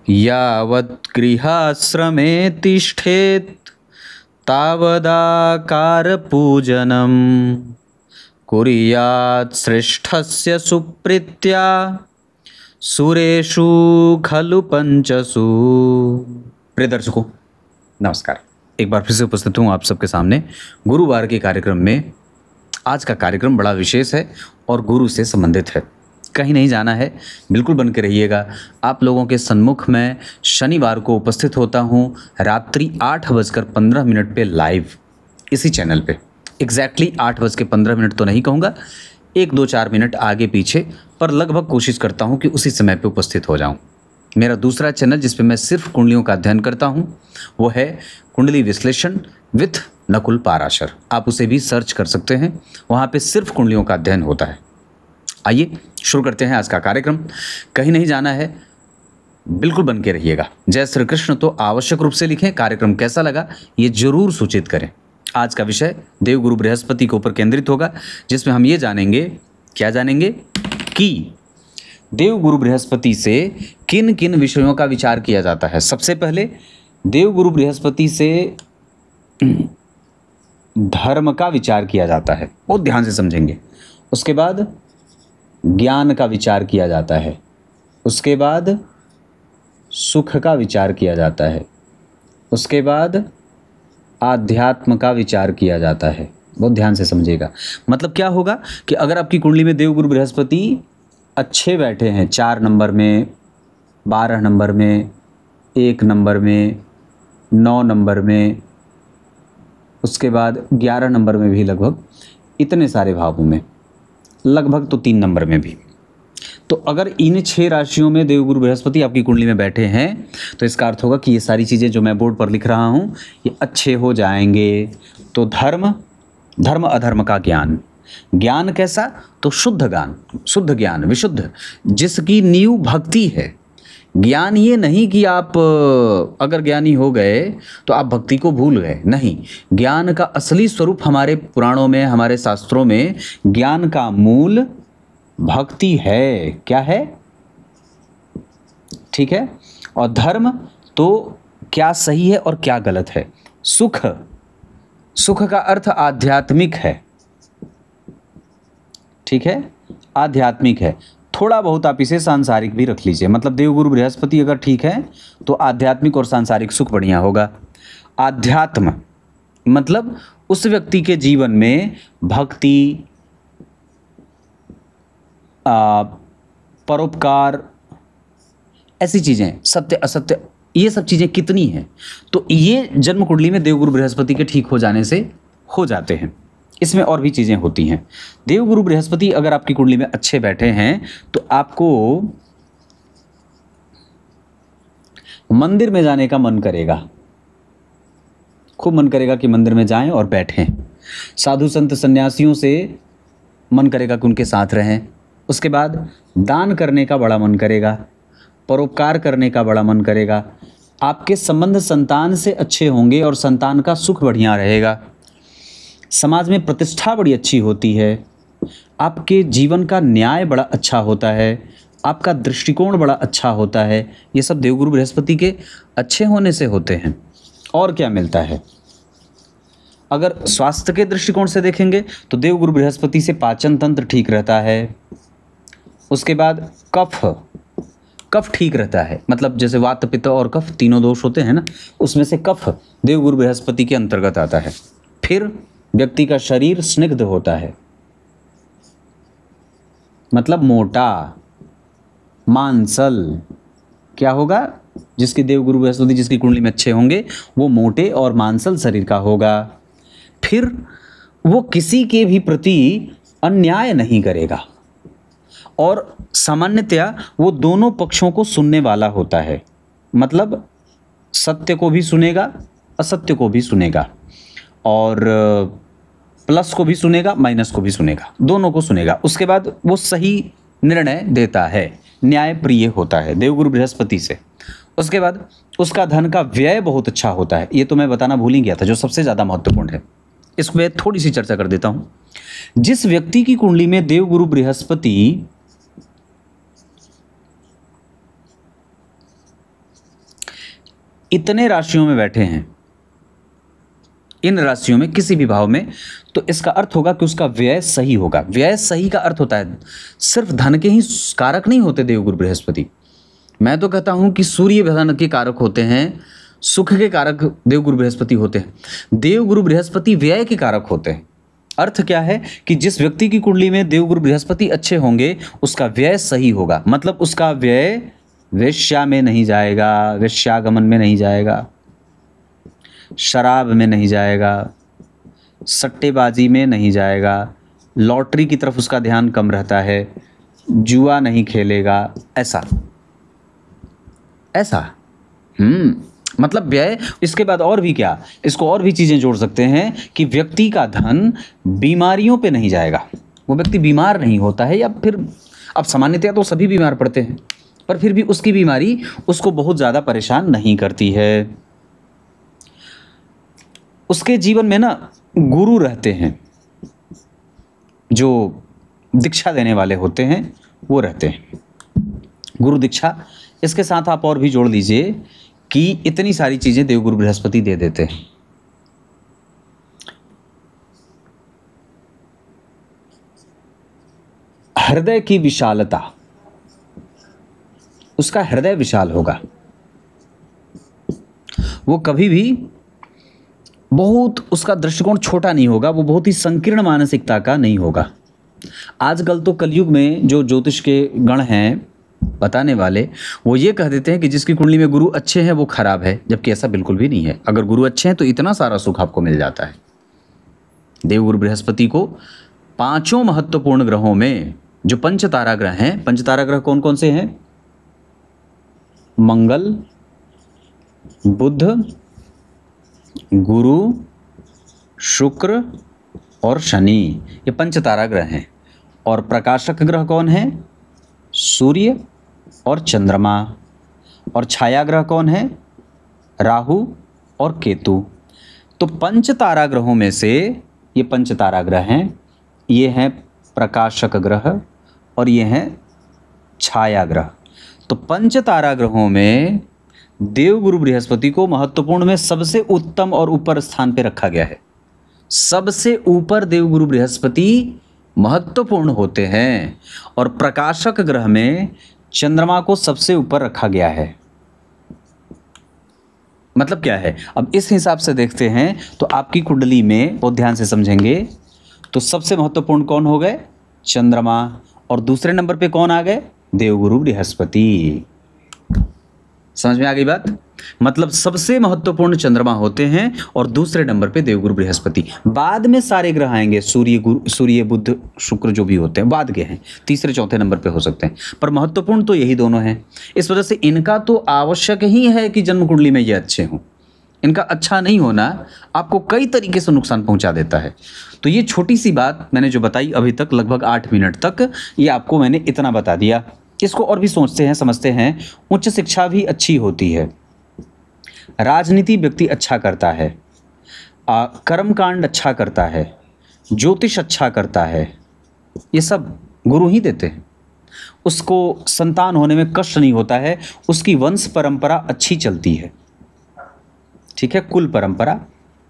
यावत् गृहाश्रमे तिष्ठेत् तावदाकारपूजनं कुर्यात् श्रेष्ठस्य सुप्रीत्या सुरेषु खलु पंचसु। प्रिय दर्शकों नमस्कार, एक बार फिर से उपस्थित हूँ आप सबके सामने गुरुवार के कार्यक्रम में। आज का कार्यक्रम बड़ा विशेष है और गुरु से संबंधित है। कहीं नहीं जाना है, बिल्कुल बन के रहिएगा। आप लोगों के सन्मुख में शनिवार को उपस्थित होता हूँ रात्रि 8:15 पे लाइव, इसी चैनल पे। एग्जैक्टली 8:15 तो नहीं कहूँगा, 1-2-4 मिनट आगे पीछे, पर लगभग कोशिश करता हूँ कि उसी समय पे उपस्थित हो जाऊँ। मेरा दूसरा चैनल जिस पे मैं सिर्फ कुंडलियों का अध्ययन करता हूँ वो है कुंडली विश्लेषण विथ नकुल पाराशर। आप उसे भी सर्च कर सकते हैं, वहाँ पे सिर्फ कुंडलियों का अध्ययन होता है। आइए शुरू करते हैं आज का कार्यक्रम। कहीं नहीं जाना है, बिल्कुल बन के रहिएगा। जय श्री कृष्ण तो आवश्यक रूप से लिखें। कार्यक्रम कैसा लगा ये जरूर सूचित करें। आज का विषय देवगुरु बृहस्पति के ऊपर केंद्रित होगा, जिसमें हम ये जानेंगे, क्या जानेंगे कि देवगुरु बृहस्पति से किन किन विषयों का विचार किया जाता है। सबसे पहले देवगुरु बृहस्पति से धर्म का विचार किया जाता है, बहुत ध्यान से समझेंगे। उसके बाद ज्ञान का विचार किया जाता है, उसके बाद सुख का विचार किया जाता है, उसके बाद आध्यात्म का विचार किया जाता है। बहुत ध्यान से समझिएगा। मतलब क्या होगा कि अगर आपकी कुंडली में देवगुरु बृहस्पति अच्छे बैठे हैं 4 नंबर में, 12 नंबर में, 1 नंबर में, 9 नंबर में, उसके बाद 11 नंबर में भी, लगभग इतने सारे भावों में, लगभग तो 3 नंबर में भी, तो अगर इन 6 राशियों में देवगुरु बृहस्पति आपकी कुंडली में बैठे हैं तो इसका अर्थ होगा कि ये सारी चीज़ें जो मैं बोर्ड पर लिख रहा हूँ ये अच्छे हो जाएंगे। तो धर्म अधर्म का ज्ञान, ज्ञान कैसा, तो शुद्ध ज्ञान, शुद्ध ज्ञान, विशुद्ध, जिसकी नींव भक्ति है। ज्ञान ये नहीं कि आप अगर ज्ञानी हो गए तो आप भक्ति को भूल गए, नहीं। ज्ञान का असली स्वरूप हमारे पुराणों में, हमारे शास्त्रों में ज्ञान का मूल भक्ति है। क्या है? ठीक है। और धर्म तो क्या सही है और क्या गलत है। सुख का अर्थ आध्यात्मिक है, ठीक है, आध्यात्मिक है। थोड़ा बहुत आप इसे सांसारिक भी रख लीजिए। मतलब देवगुरु बृहस्पति अगर ठीक है तो आध्यात्मिक और सांसारिक सुख बढ़िया होगा। आध्यात्म मतलब उस व्यक्ति के जीवन में भक्ति, परोपकार, ऐसी चीज़ें, सत्य असत्य, ये सब चीज़ें कितनी हैं, तो ये जन्म कुंडली में देवगुरु बृहस्पति के ठीक हो जाने से हो जाते हैं। इसमें और भी चीज़ें होती हैं। देवगुरु बृहस्पति अगर आपकी कुंडली में अच्छे बैठे हैं तो आपको मंदिर में जाने का मन करेगा, खूब मन करेगा कि मंदिर में जाएं और बैठें। साधु संत सन्यासियों से मन करेगा कि उनके साथ रहें। उसके बाद दान करने का बड़ा मन करेगा, परोपकार करने का बड़ा मन करेगा। आपके संबंध संतान से अच्छे होंगे और संतान का सुख बढ़िया रहेगा। समाज में प्रतिष्ठा बड़ी अच्छी होती है। आपके जीवन का न्याय बड़ा अच्छा होता है, आपका दृष्टिकोण बड़ा अच्छा होता है। ये सब देवगुरु बृहस्पति के अच्छे होने से होते हैं। और क्या मिलता है? अगर स्वास्थ्य के दृष्टिकोण से देखेंगे तो देवगुरु बृहस्पति से पाचन तंत्र ठीक रहता है। उसके बाद कफ ठीक रहता है। मतलब जैसे वात पित्त और कफ तीनों दोष होते हैं ना, उसमें से कफ देवगुरु बृहस्पति के अंतर्गत आता है। फिर व्यक्ति का शरीर स्निग्ध होता है, मतलब मोटा, मांसल। क्या होगा? जिसके देवगुरु बृहस्पति जिसकी कुंडली में अच्छे होंगे वो मोटे और मांसल शरीर का होगा। फिर वो किसी के भी प्रति अन्याय नहीं करेगा और सामान्यतया वो दोनों पक्षों को सुनने वाला होता है। मतलब सत्य को भी सुनेगा, असत्य को भी सुनेगा, और प्लस को भी सुनेगा, माइनस को भी सुनेगा, दोनों को सुनेगा। उसके बाद वो सही निर्णय देता है, न्याय प्रिय होता है देवगुरु बृहस्पति से। उसके बाद उसका धन का व्यय बहुत अच्छा होता है। ये तो मैं बताना भूल ही गया था, जो सबसे ज़्यादा महत्वपूर्ण है। इसमें थोड़ी सी चर्चा कर देता हूँ। जिस व्यक्ति की कुंडली में देवगुरु बृहस्पति इतने राशियों में बैठे हैं, इन राशियों में किसी भी भाव में, तो इसका अर्थ होगा कि उसका व्यय सही होगा। व्यय सही का अर्थ होता है सिर्फ धन के ही कारक नहीं होते देवगुरु बृहस्पति। मैं तो कहता हूं कि सूर्य धन के कारक होते हैं, सुख के कारक देवगुरु बृहस्पति होते हैं, देवगुरु बृहस्पति व्यय के कारक होते हैं। अर्थ क्या है कि जिस व्यक्ति की कुंडली में देवगुरु बृहस्पति अच्छे होंगे उसका व्यय सही होगा, मतलब उसका व्यय वेश्या में नहीं जाएगा, वेश्यागमन में नहीं जाएगा, शराब में नहीं जाएगा, सट्टेबाजी में नहीं जाएगा, लॉटरी की तरफ उसका ध्यान कम रहता है, जुआ नहीं खेलेगा, ऐसा मतलब व्यय। इसके बाद और भी क्या, इसको और भी चीज़ें जोड़ सकते हैं कि व्यक्ति का धन बीमारियों पे नहीं जाएगा, वो व्यक्ति बीमार नहीं होता है, या फिर अब सामान्यतया तो सभी बीमार पड़ते हैं, पर फिर भी उसकी बीमारी उसको बहुत ज़्यादा परेशान नहीं करती है। उसके जीवन में ना गुरु रहते हैं, जो दीक्षा देने वाले होते हैं वो रहते हैं, गुरु दीक्षा। इसके साथ आप और भी जोड़ लीजिए कि इतनी सारी चीजें देवगुरु बृहस्पति दे देते हैं। हृदय की विशालता, उसका हृदय विशाल होगा, वो कभी भी बहुत, उसका दृष्टिकोण छोटा नहीं होगा, वो बहुत ही संकीर्ण मानसिकता का नहीं होगा। आजकल तो कलयुग में जो ज्योतिष के गण हैं बताने वाले, वो ये कह देते हैं कि जिसकी कुंडली में गुरु अच्छे हैं वो खराब है, जबकि ऐसा बिल्कुल भी नहीं है। अगर गुरु अच्छे हैं तो इतना सारा सुख आपको मिल जाता है। देवगुरु बृहस्पति को पांचों महत्वपूर्ण ग्रहों में जो पंच तारा ग्रह हैं, पंच तारा ग्रह कौन कौन से हैं? मंगल, बुध, गुरु, शुक्र और शनि, ये पंच तारा ग्रह हैं। और प्रकाशक ग्रह कौन है? सूर्य और चंद्रमा। और छाया ग्रह कौन है? राहु और केतु। तो पंच तारा ग्रहों में से ये पंच तारा ग्रह हैं, ये हैं प्रकाशक ग्रह और ये हैं छाया ग्रह। तो पंच तारा ग्रहों में देवगुरु बृहस्पति को महत्वपूर्ण में सबसे उत्तम और ऊपर स्थान पे रखा गया है। सबसे ऊपर देवगुरु बृहस्पति महत्वपूर्ण होते हैं और प्रकाशक ग्रह में चंद्रमा को सबसे ऊपर रखा गया है। मतलब क्या है, अब इस हिसाब से देखते हैं तो आपकी कुंडली में बहुत ध्यान से समझेंगे तो सबसे महत्वपूर्ण कौन हो गए? चंद्रमा। और दूसरे नंबर पे कौन आ गए? देवगुरु बृहस्पति। समझ में आ गई बात? मतलब सबसे महत्वपूर्ण चंद्रमा होते हैं और दूसरे नंबर पे देवगुरु बृहस्पति। बाद में सारे ग्रह आएंगे, सूर्य, बुध, शुक्र जो भी होते हैं बाद के हैं, तीसरे चौथे नंबर पे हो सकते हैं, पर महत्वपूर्ण तो यही दोनों हैं। इस वजह से इनका तो आवश्यक ही है कि जन्म कुंडली में ये अच्छे हों। इनका अच्छा नहीं होना आपको कई तरीके से नुकसान पहुंचा देता है। तो ये छोटी सी बात मैंने जो बताई अभी तक, लगभग 8 मिनट तक, ये आपको मैंने इतना बता दिया। इसको और भी सोचते हैं, समझते हैं। उच्च शिक्षा भी अच्छी होती है, राजनीति व्यक्ति अच्छा करता है, कर्मकांड अच्छा करता है, ज्योतिष अच्छा करता है, ये सब गुरु ही देते हैं। उसको संतान होने में कष्ट नहीं होता है, उसकी वंश परंपरा अच्छी चलती है। ठीक है, कुल परंपरा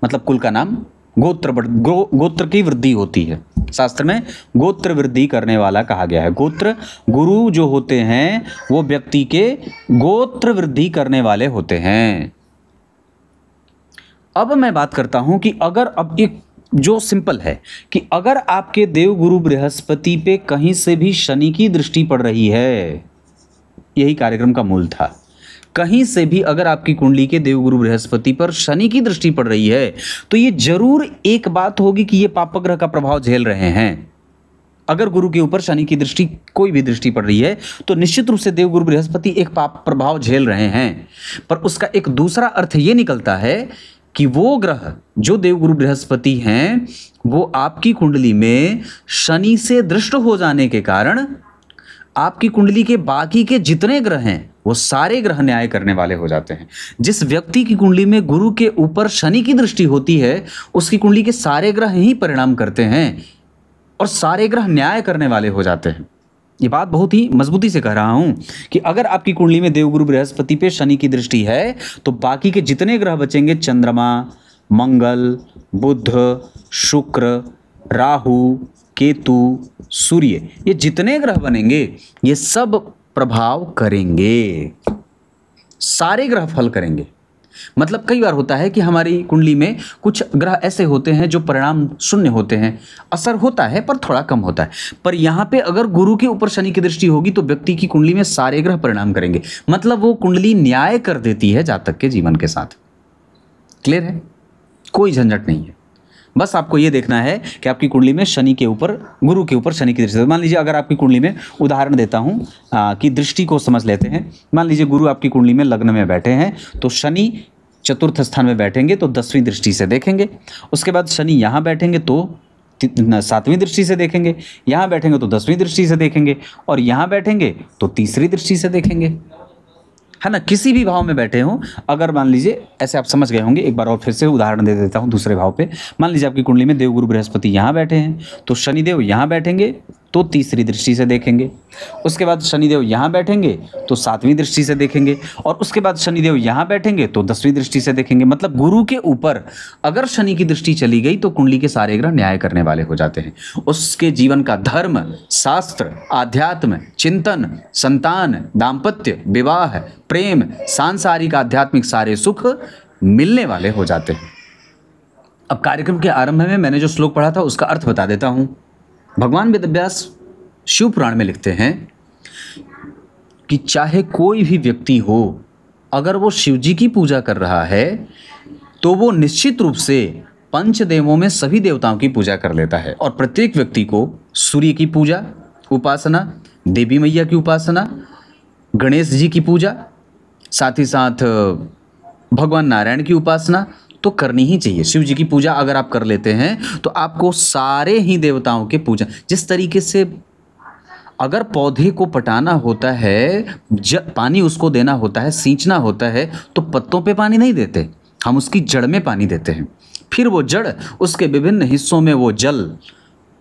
मतलब कुल का नाम गोत्र की वृद्धि होती है। शास्त्र में गोत्र वृद्धि करने वाला कहा गया है। गोत्र, गुरु जो होते हैं वो व्यक्ति के गोत्र वृद्धि करने वाले होते हैं। अब मैं बात करता हूं कि अगर अब एक जो सिंपल है कि अगर आपके देवगुरु बृहस्पति पे कहीं से भी शनि की दृष्टि पड़ रही है, यही कार्यक्रम का मूल था। कहीं से भी अगर आपकी कुंडली के देवगुरु बृहस्पति पर शनि की दृष्टि पड़ रही है तो ये जरूर एक बात होगी कि ये पाप ग्रह का प्रभाव झेल रहे हैं। अगर गुरु के ऊपर शनि की दृष्टि, कोई भी दृष्टि पड़ रही है तो निश्चित रूप से देवगुरु बृहस्पति एक पाप प्रभाव झेल रहे हैं। पर उसका एक दूसरा अर्थ ये निकलता है कि वो ग्रह जो देवगुरु बृहस्पति हैं वो आपकी कुंडली में शनि से दृष्ट हो जाने के कारण आपकी कुंडली के बाकी के जितने ग्रह हैं वो सारे ग्रह न्याय करने वाले हो जाते हैं। जिस व्यक्ति की कुंडली में गुरु के ऊपर शनि की दृष्टि होती है उसकी कुंडली के सारे ग्रह ही परिणाम करते हैं और सारे ग्रह न्याय करने वाले हो जाते हैं। ये बात बहुत ही मजबूती से कह रहा हूं कि अगर आपकी कुंडली में देवगुरु बृहस्पति पे शनि की दृष्टि है तो बाकी के जितने ग्रह बचेंगे, चंद्रमा, मंगल, बुध, शुक्र, राहु, केतु, सूर्य, ये जितने ग्रह बनेंगे ये सब प्रभाव करेंगे, सारे ग्रह फल करेंगे। मतलब कई बार होता है कि हमारी कुंडली में कुछ ग्रह ऐसे होते हैं जो परिणाम शून्य होते हैं, असर होता है पर थोड़ा कम होता है। पर यहाँ पे अगर गुरु के ऊपर शनि की दृष्टि होगी तो व्यक्ति की कुंडली में सारे ग्रह परिणाम करेंगे। मतलब वो कुंडली न्याय कर देती है जातक के जीवन के साथ। क्लियर है? कोई झंझट नहीं है। बस आपको ये देखना है कि आपकी कुंडली में शनि के ऊपर, गुरु के ऊपर शनि की दृष्टि। मान लीजिए अगर आपकी कुंडली में, उदाहरण देता हूँ कि दृष्टि को समझ लेते हैं। मान लीजिए गुरु आपकी कुंडली में लग्न में बैठे हैं तो शनि चतुर्थ स्थान में बैठेंगे तो 10वीं दृष्टि से देखेंगे। उसके बाद शनि यहाँ बैठेंगे तो 7वीं दृष्टि से देखेंगे, यहाँ बैठेंगे तो 10वीं दृष्टि से देखेंगे, और यहाँ बैठेंगे तो तीसरी दृष्टि से देखेंगे, है ना। किसी भी भाव में बैठे हों, अगर मान लीजिए ऐसे आप समझ गए होंगे, एक बार और फिर से उदाहरण दे देता हूँ दूसरे भाव पे। मान लीजिए आपकी कुंडली में देवगुरु बृहस्पति यहाँ बैठे हैं तो शनिदेव यहाँ बैठेंगे तो तीसरी दृष्टि से देखेंगे। उसके बाद शनिदेव यहाँ बैठेंगे तो 7वीं दृष्टि से देखेंगे, और उसके बाद शनिदेव यहाँ बैठेंगे तो 10वीं दृष्टि से देखेंगे। मतलब गुरु के ऊपर अगर शनि की दृष्टि चली गई तो कुंडली के सारे ग्रह न्याय करने वाले हो जाते हैं। उसके जीवन का धर्म, शास्त्र, आध्यात्म, चिंतन, संतान, दाम्पत्य, विवाह, प्रेम, सांसारिक आध्यात्मिक सारे सुख मिलने वाले हो जाते हैं। अब कार्यक्रम के आरंभ में मैंने जो श्लोक पढ़ा था उसका अर्थ बता देता हूं। भगवान वेदव्यास शिव पुराण में लिखते हैं कि चाहे कोई भी व्यक्ति हो, अगर वो शिव जी की पूजा कर रहा है तो वो निश्चित रूप से पंचदेवों में सभी देवताओं की पूजा कर लेता है। और प्रत्येक व्यक्ति को सूर्य की पूजा, उपासना, देवी मैया की उपासना, गणेश जी की पूजा, साथ ही साथ भगवान नारायण की उपासना तो करनी ही चाहिए। शिव जी की पूजा अगर आप कर लेते हैं तो आपको सारे ही देवताओं के पूजा, जिस तरीके से अगर पौधे को पटाना होता है, पानी उसको देना होता है, सींचना होता है, तो पत्तों पे पानी नहीं देते, हम उसकी जड़ में पानी देते हैं। फिर वो जड़ उसके विभिन्न हिस्सों में वो जल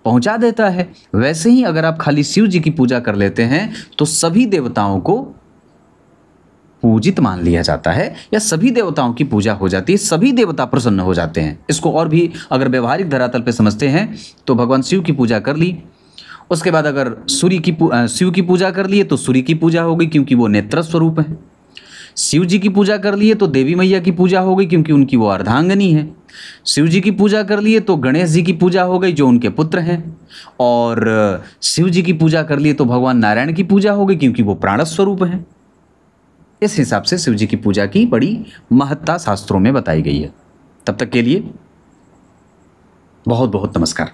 पहुंचा देता है। वैसे ही अगर आप खाली शिव जी की पूजा कर लेते हैं तो सभी देवताओं को पूजित मान लिया जाता है, या सभी देवताओं की पूजा हो जाती है, सभी देवता प्रसन्न हो जाते हैं। इसको और भी अगर व्यवहारिक धरातल पे समझते हैं तो भगवान शिव की पूजा कर ली, उसके बाद अगर शिव की पूजा कर लिए तो सूर्य की पूजा हो गई क्योंकि वो नेत्र स्वरूप है। शिव जी की पूजा कर लिए तो देवी मैया की पूजा हो गई क्योंकि उनकी वो अर्धांगिनी है। शिव जी की पूजा कर लिए तो गणेश जी की पूजा हो गई जो उनके पुत्र हैं, और शिव जी की पूजा कर लिए तो भगवान नारायण की पूजा हो गई क्योंकि वो प्राण स्वरूप हैं। इस हिसाब से शिव जी की पूजा की बड़ी महत्ता शास्त्रों में बताई गई है। तब तक के लिए बहुत बहुत नमस्कार।